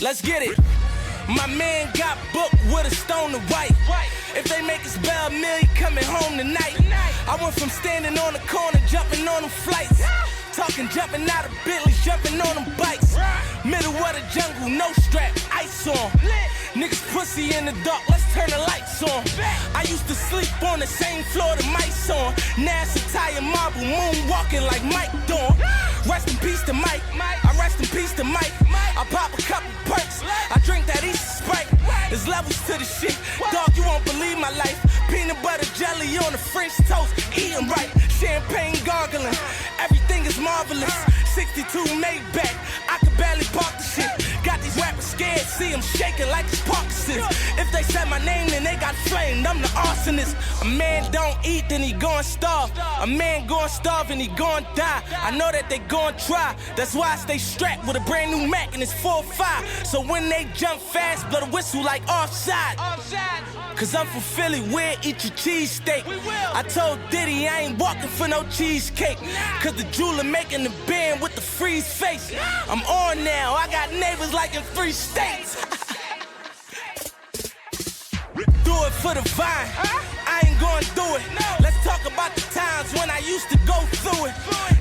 Let's get it. My man got booked with a stone to white. If they make us bail meal, he coming home tonight. I went from standing on the corner, jumping on them flights. Talking, jumping out of Bentleys, jumping on them bikes. Middle of the jungle, no strap, ice on. Niggas pussy in the dark, let's turn the lights on. I used to sleep on the same floor the mics on. Now it's a tire marble, moonwalking like Mike Dawn. Rest in peace to Mike, I rest in peace to Mike. I pop a couple perks, I drink that Easter Sprite. There's levels to the shit, dog, you won't believe my life. Peanut butter jelly on the French toast, eating right. Champagne gargling, everything is marvelous. 62 Maybach, I could barely park the shit. Got these rappers scared, see them shaking like it's Parkinson's. If they said my name, then they got flamed, I'm the arsonist. A man don't eat, then he gon' starve. A man gon' starve and he gon' die. I know that they gon' try, that's why I stay strapped with a brand new Mac and it's 4-5. So when they jump fast, blow the whistle like offside. Cause I'm from Philly, we'll eat your cheesesteak. I told Diddy I ain't walking for no cheesecake. Cause the jeweler making the band with the freeze face. I'm on now, I got neighbors like in 3 states. Do it for the vine, I ain't gonna do it. Let's talk about the times when I used to go through it.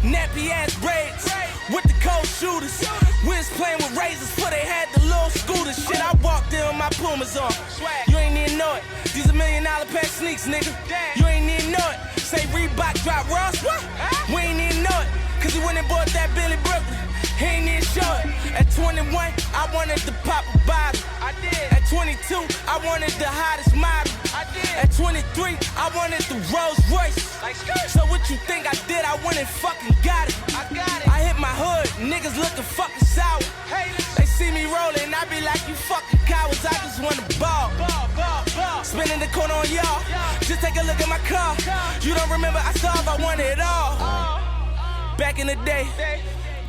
Nappy ass braids with the cold shooters. We was playing with razors before they had the little scooters. Shit, I walked in with my Pumas on. You ain't even know it. These $1 million pair sneaks, nigga. You ain't even know it. Say Reebok drop Ross, what? We ain't even know it. Cause he went and bought that Billy Brooklyn. He ain't even show it. At 21, I wanted to pop a bottle. I did. At 22, I wanted the hottest model. I did. At 23, I wanted the Rolls Royce. Like so what you think I did? I went and fucking got it. I got it. I hit my hood, niggas looking fucking sour. Hey, they see me rolling, I be like, you fucking cowards, I just wanna ball. Spinning the corner on y'all. Just take a look at my car. You don't remember, I starved, I wanted it all. Back in the day,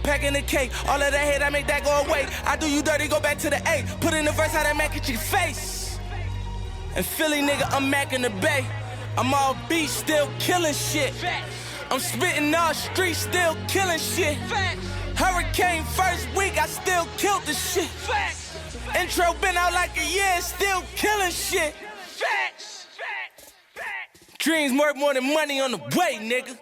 packing the cake, all of that hate, I make that go away. I do you dirty, go back to the A. Put in the verse, how that Mac at your face. And Philly nigga, I'm Mac in the Bay. I'm all beat, still killing shit. I'm spitting all streets, still killing shit. Hurricane first week, I still killed the shit. Intro been out like a year, still killing shit. Dreams worth more than money on the way, nigga.